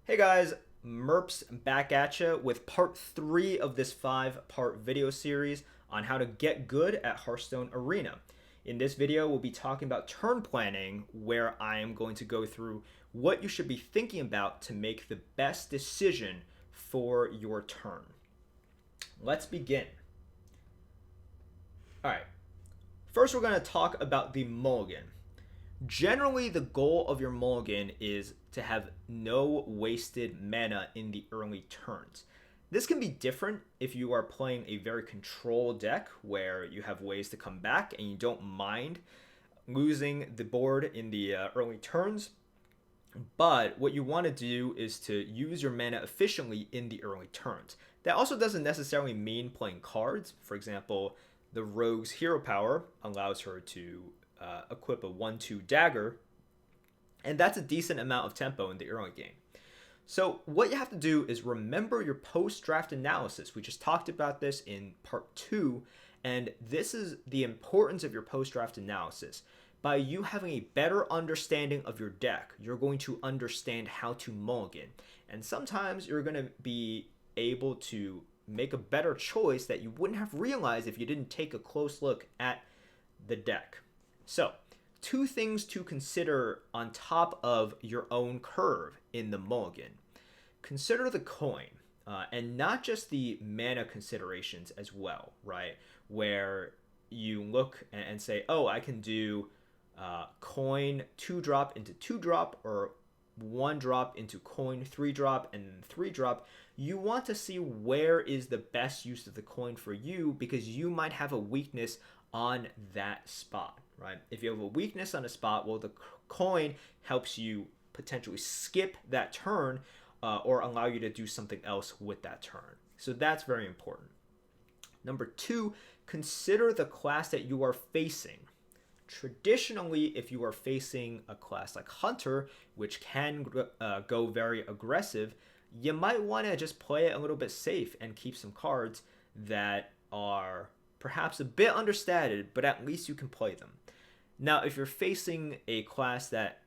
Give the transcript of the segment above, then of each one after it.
Hey guys, Merps back at you with part 3 of this 5-part video series on how to get good at Hearthstone Arena. In this video, we'll be talking about turn planning, where I am going to go through what you should be thinking about to make the best decision for your turn. Let's begin. Alright, first we're going to talk about the Mulligan. Generally, the goal of your mulligan is to have no wasted mana in the early turns. This can be different if you are playing a very controlled deck where you have ways to come back and you don't mind losing the board in the early turns. But what you want to do is to use your mana efficiently in the early turns. That also doesn't necessarily mean playing cards. For example, the Rogue's Hero Power allows her to equip a 1-2 dagger, and that's a decent amount of tempo in the early game. So what you have to do is remember your post-draft analysis. We just talked about this in part 2, and this is the importance of your post-draft analysis. By you having a better understanding of your deck, you're going to understand how to mulligan, and sometimes you're going to be able to make a better choice that you wouldn't have realized if you didn't take a close look at the deck. So, two things to consider on top of your own curve in the mulligan. Consider the coin, and not just the mana considerations as well, right? Where you look and say, oh, I can do coin 2-drop into 2-drop, or 1-drop into coin 3-drop, and then 3-drop. You want to see where is the best use of the coin for you, because you might have a weakness on that spot. Right? If you have a weakness on a spot, well, the coin helps you potentially skip that turn or allow you to do something else with that turn. So that's very important. Number 2, consider the class that you are facing. Traditionally, if you are facing a class like Hunter, which can go very aggressive, you might want to just play it a little bit safe and keep some cards that are perhaps a bit understated, but at least you can play them. Now, if you're facing a class that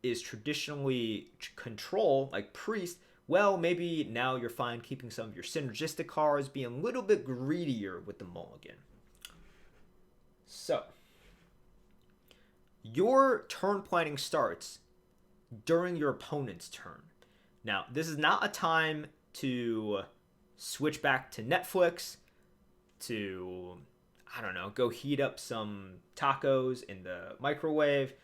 is traditionally control, like Priest, well, maybe now you're fine keeping some of your synergistic cards, being a little bit greedier with the mulligan. So, your turn planning starts during your opponent's turn. Now, this is not a time to switch back to Netflix, to, I don't know, go heat up some tacos in the microwave.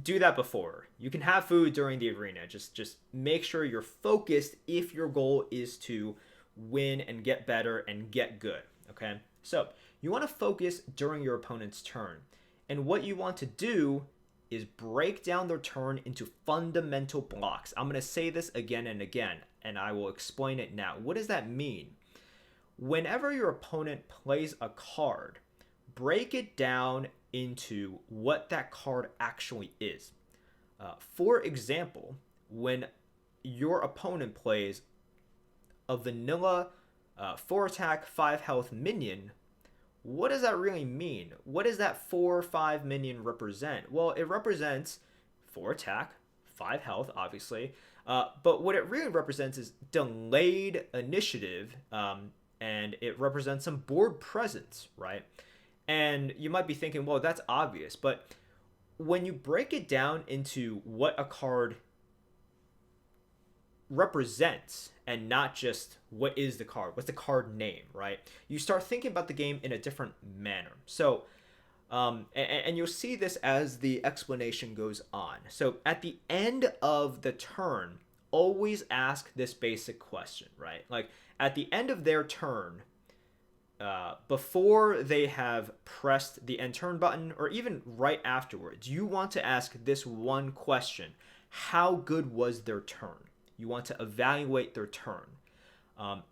Do that before. You can have food during the arena. Just make sure you're focused if your goal is to win and get better and get good, okay? So, you want to focus during your opponent's turn. And what you want to do is break down their turn into fundamental blocks. I'm going to say this again and again, and I will explain it now. What does that mean? Whenever your opponent plays a card, break it down into what that card actually is. For example, when your opponent plays a vanilla 4-attack, 5-health minion, what does that really mean? What does that 4-5 minion represent? Well, it represents 4-attack, 5-health, obviously, but what it really represents is delayed initiative, and it represents some board presence, right? And you might be thinking, well, that's obvious, but when you break it down into what a card represents and not just what is the card, what's the card name, right? You start thinking about the game in a different manner. So, and you'll see this as the explanation goes on. So at the end of the turn, always ask this basic question, right? Like at the end of their turn, before they have pressed the end turn button, or even right afterwards, you want to ask this one question: how good was their turn? You want to evaluate their turn.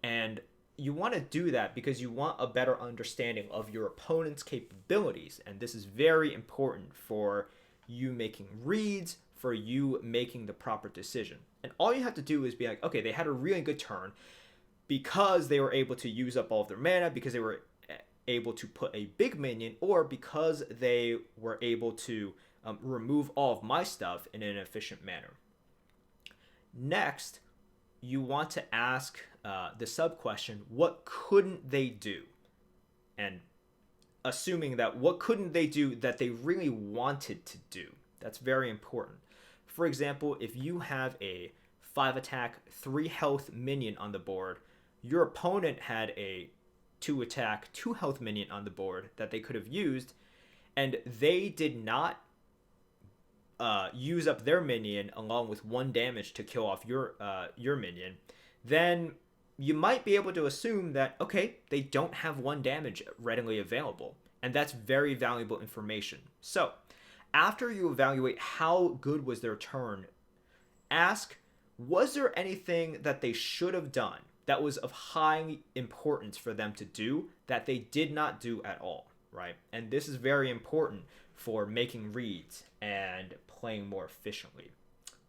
And you want to do that because you want a better understanding of your opponent's capabilities. And this is very important for you making reads, for you making the proper decision. And all you have to do is be like, okay, they had a really good turn because they were able to use up all of their mana, because they were able to put a big minion, or because they were able to remove all of my stuff in an efficient manner. Next, you want to ask the sub question, what couldn't they do? And assuming that what couldn't they do that they really wanted to do? That's very important. For example, if you have a 5 attack, 3 health minion on the board, your opponent had a 2 attack, 2 health minion on the board that they could have used, and they did not use up their minion along with 1 damage to kill off your minion, then you might be able to assume that, okay, they don't have 1 damage readily available. And that's very valuable information. So, after you evaluate how good was their turn, ask, was there anything that they should have done that was of high importance for them to do that they did not do at all, right? And this is very important for making reads and playing more efficiently.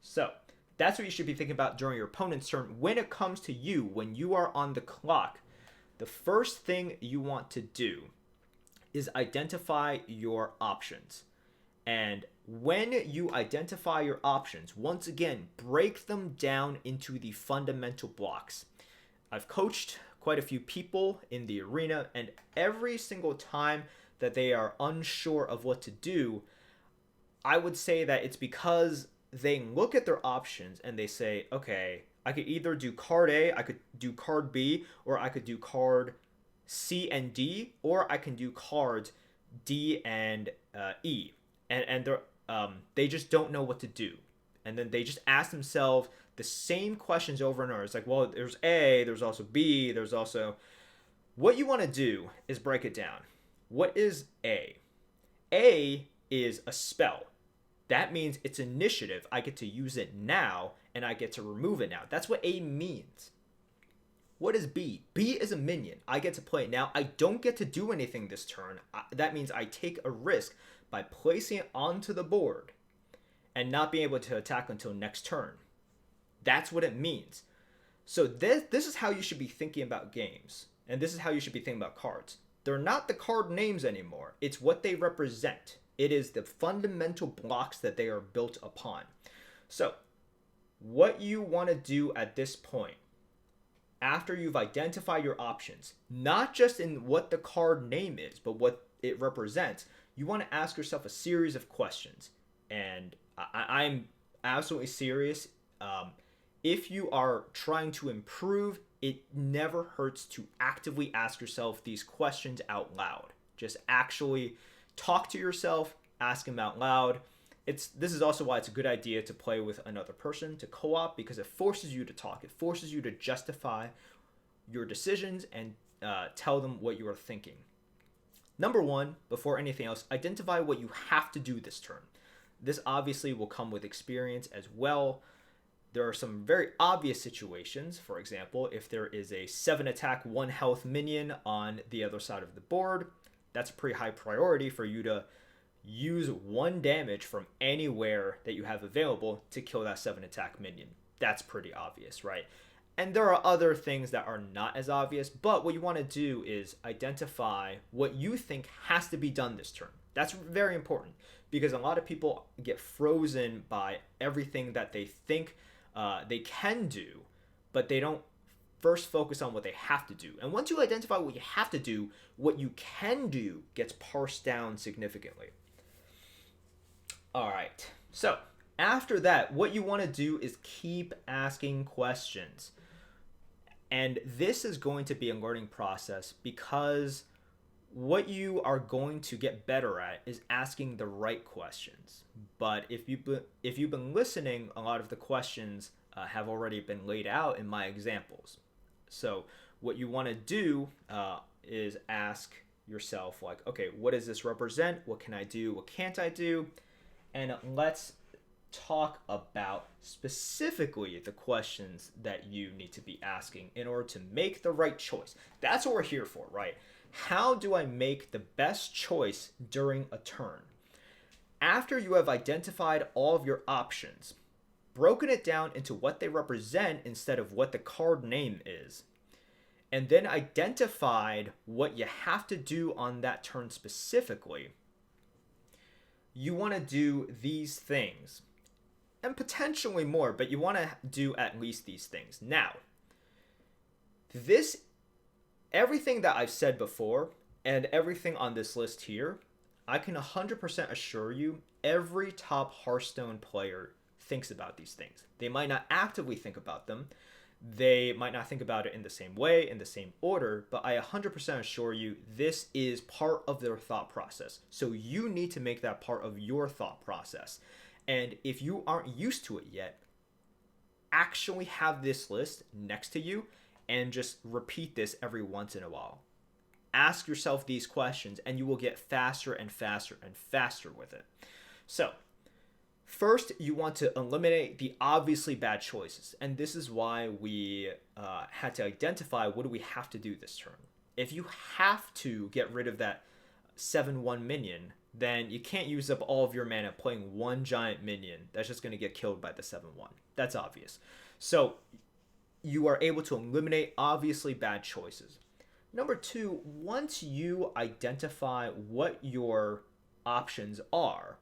So, that's what you should be thinking about during your opponent's turn. When it comes to you, when you are on the clock, the first thing you want to do is identify your options. And when you identify your options, once again, break them down into the fundamental blocks. I've coached quite a few people in the arena, and every single time that they are unsure of what to do, I would say that it's because they look at their options and they say, okay, I could either do card A, I could do card B, or I could do card C and D, or I can do cards D and E. And they just don't know what to do. And then they just ask themselves the same questions over and over. It's like, well, there's A, there's also B, there's also... What you want to do is break it down. What is A? A is a spell. That means it's initiative. I get to use it now, and I get to remove it now. That's what A means. What is B? B is a minion. I get to play it now. I don't get to do anything this turn. That means I take a risk by placing it onto the board and not being able to attack until next turn. That's what it means. So this is how you should be thinking about games. And this is how you should be thinking about cards. They're not the card names anymore. It's what they represent. It is the fundamental blocks that they are built upon. So, what you want to do at this point, after you've identified your options, not just in what the card name is, but what it represents, you want to ask yourself a series of questions. And I'm absolutely serious. If you are trying to improve, it never hurts to actively ask yourself these questions out loud. Just actually talk to yourself, ask them out loud. This is also why it's a good idea to play with another person, to co-op, because it forces you to talk. It forces you to justify your decisions and tell them what you are thinking. Number 1, before anything else, identify what you have to do this turn. This obviously will come with experience as well. There are some very obvious situations. For example, if there is a 7 attack, 1 health minion on the other side of the board, that's a pretty high priority for you to use 1 damage from anywhere that you have available to kill that 7 attack minion. That's pretty obvious, right? And there are other things that are not as obvious, but what you want to do is identify what you think has to be done this turn. That's very important because a lot of people get frozen by everything that they think they can do, but they don't first focus on what they have to do. And once you identify what you have to do, what you can do gets parsed down significantly. All right. So after that, what you want to do is keep asking questions. And this is going to be a learning process because what you are going to get better at is asking the right questions. But if you've been listening, a lot of the questions have already been laid out in my examples. So what you want to do is ask yourself, like, okay, what does this represent? What can I do? What can't I do? And let's talk about specifically the questions that you need to be asking in order to make the right choice. That's what we're here for, right? How do I make the best choice during a turn? After you have identified all of your options, broken it down into what they represent instead of what the card name is, and then identified what you have to do on that turn specifically, you want to do these things. and potentially more, but you want to do at least these things. Now, everything that I've said before and everything on this list here, I can 100% assure you every top Hearthstone player thinks about these things. They might not actively think about them. They might not think about it in the same way, in the same order, but I 100% assure you this is part of their thought process. So you need to make that part of your thought process. And if you aren't used to it yet, actually have this list next to you and just repeat this every once in a while. Ask yourself these questions and you will get faster and faster and faster with it. So, first, you want to eliminate the obviously bad choices. And this is why we had to identify what do we have to do this turn. If you have to get rid of that 7/1 minion, then you can't use up all of your mana playing one giant minion that's just going to get killed by the 7/1. That's obvious. So you are able to eliminate obviously bad choices. Number two, once you identify what your options are,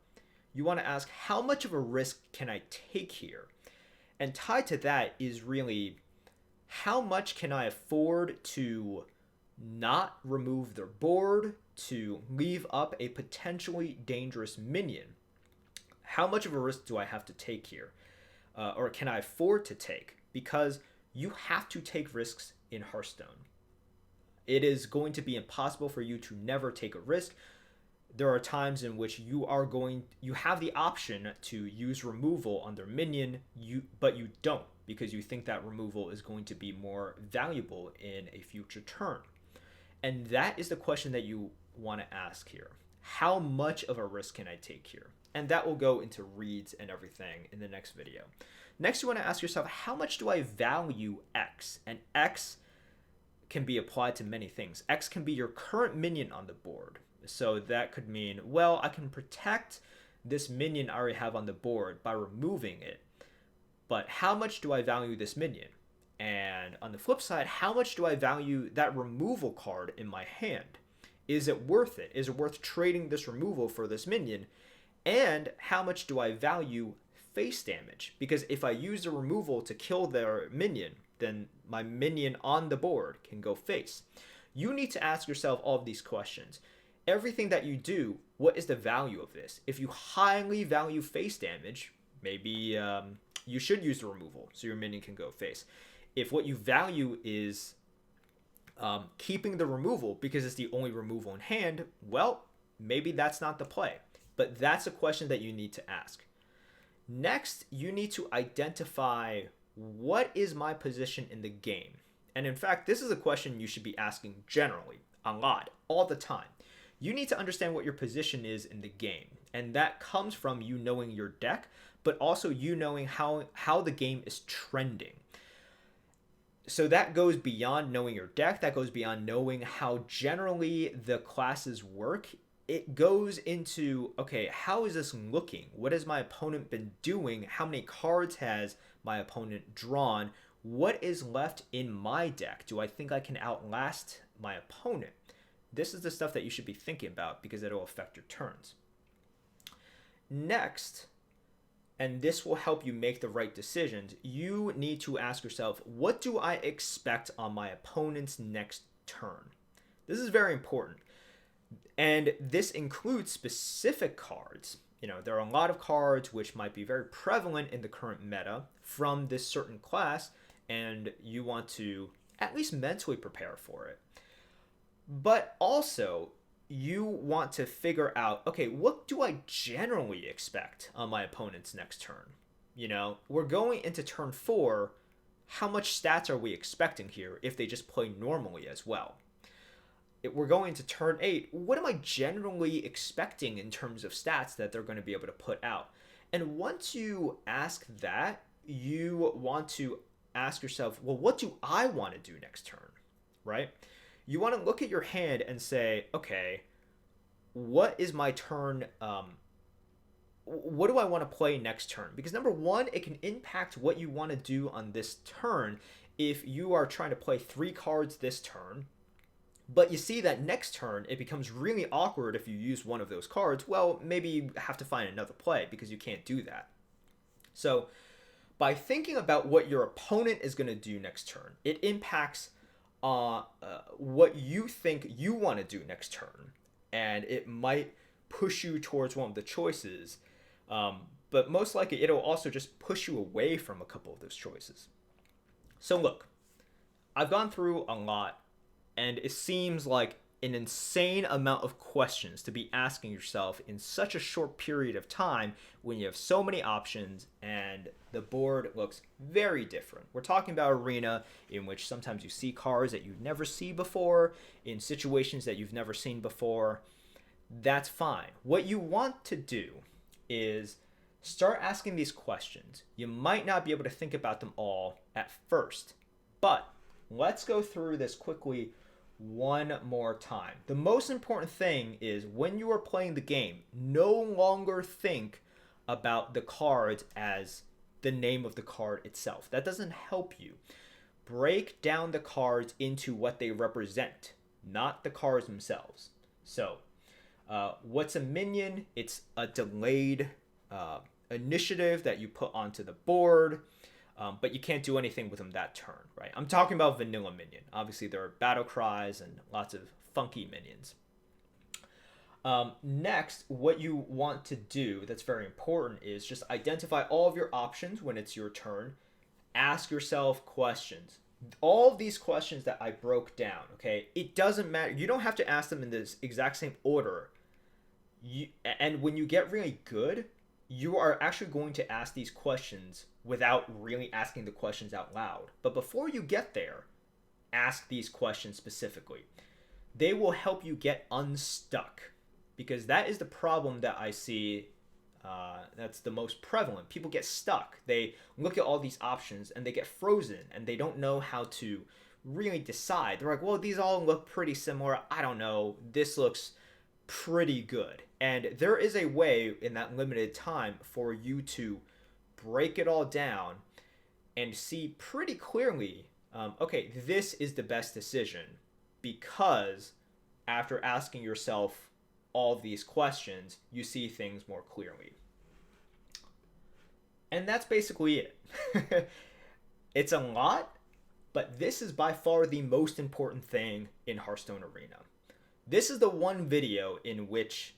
you want to ask, how much of a risk can I take here? And tied to that is really, how much can I afford to not remove their board, to leave up a potentially dangerous minion? How much of a risk do I have to take here? Or can I afford to take? Because you have to take risks in Hearthstone. It is going to be impossible for you to never take a risk. There are times in which you have the option to use removal on their minion, but you don't, because you think that removal is going to be more valuable in a future turn. And that is the question that you want to ask here. How much of a risk can I take here? And that will go into reads and everything in the next video. Next, you want to ask yourself, how much do I value X? And X can be applied to many things. X can be your current minion on the board. So that could mean, well, I can protect this minion I already have on the board by removing it. But how much do I value this minion? And on the flip side, how much do I value that removal card in my hand? Is it worth it? Is it worth trading this removal for this minion? And how much do I value face damage? Because if I use the removal to kill their minion, then my minion on the board can go face. You need to ask yourself all of these questions. Everything that you do, what is the value of this? If you highly value face damage, maybe you should use the removal so your minion can go face. If what you value is keeping the removal because it's the only removal in hand, well, maybe that's not the play. But that's a question that you need to ask. Next, you need to identify, what is my position in the game? And in fact, this is a question you should be asking generally, a lot, all the time. You need to understand what your position is in the game. And that comes from you knowing your deck, but also you knowing how the game is trending. So that goes beyond knowing your deck. That goes beyond knowing how generally the classes work. It goes into, okay, how is this looking? What has my opponent been doing? How many cards has my opponent drawn? What is left in my deck? Do I think I can outlast my opponent? This is the stuff that you should be thinking about because it will affect your turns. Next, and this will help you make the right decisions, you need to ask yourself, what do I expect on my opponent's next turn? This is very important. And this includes specific cards. You know, there are a lot of cards which might be very prevalent in the current meta from this certain class, and you want to at least mentally prepare for it. But also, you want to figure out, okay, what do I generally expect on my opponent's next turn? You know, we're going into turn 4. How much stats are we expecting here if they just play normally as well? If we're going to turn 8, what am I generally expecting in terms of stats that they're going to be able to put out? And once you ask that, you want to ask yourself, well, what do I want to do next turn, right? You want to look at your hand and say, okay, what is my turn? What do I want to play next turn? Because number one, it can impact what you want to do on this turn. If you are trying to play 3 cards this turn, but you see that next turn, it becomes really awkward if you use one of those cards, well, maybe you have to find another play because you can't do that. So by thinking about what your opponent is going to do next turn, it impacts what you think you want to do next turn, and it might push you towards one of the choices, but most likely it'll also just push you away from a couple of those choices. So look, I've gone through a lot, and it seems like an insane amount of questions to be asking yourself in such a short period of time when you have so many options and the board looks very different. We're talking about Arena, in which sometimes you see cards that you've never seen before, in situations that you've never seen before. That's fine. What you want to do is start asking these questions. You might not be able to think about them all at first, but let's go through this quickly one more time. The most important thing is when you are playing the game, no longer think about the cards as the name of the card itself. That doesn't help you. Break down the cards into what they represent, not the cards themselves. So, what's a minion? It's a delayed initiative that you put onto the board. But you can't do anything with them that turn, right? I'm talking about vanilla minion. Obviously, there are battle cries and lots of funky minions. Next, what you want to do that's very important is just identify all of your options when it's your turn. Ask yourself questions. All of these questions that I broke down, okay? It doesn't matter. You don't have to ask them in this exact same order. And when you get really good, you are actually going to ask these questions without really asking the questions out loud. But before you get there, ask these questions specifically. They will help you get unstuck, because that is the problem that I see. That's the most prevalent. People get stuck. They look at all these options and they get frozen and they don't know how to really decide. They're like, well, these all look pretty similar. I don't know. This looks pretty good. And there is a way in that limited time for you to break it all down and see pretty clearly, okay, this is the best decision, because after asking yourself all of these questions, you see things more clearly. And that's basically it. It's a lot, but this is by far the most important thing in Hearthstone Arena. This is the one video in which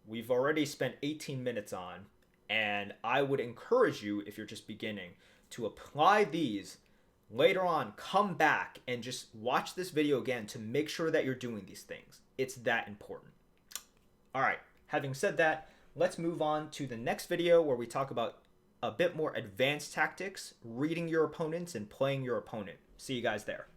we've already spent 18 minutes on, and I would encourage you, if you're just beginning, to apply these later on. Come back and just watch this video again to make sure that you're doing these things. It's that important. All right, having said that, let's move on to the next video where we talk about a bit more advanced tactics, reading your opponents, and playing your opponent. See you guys there.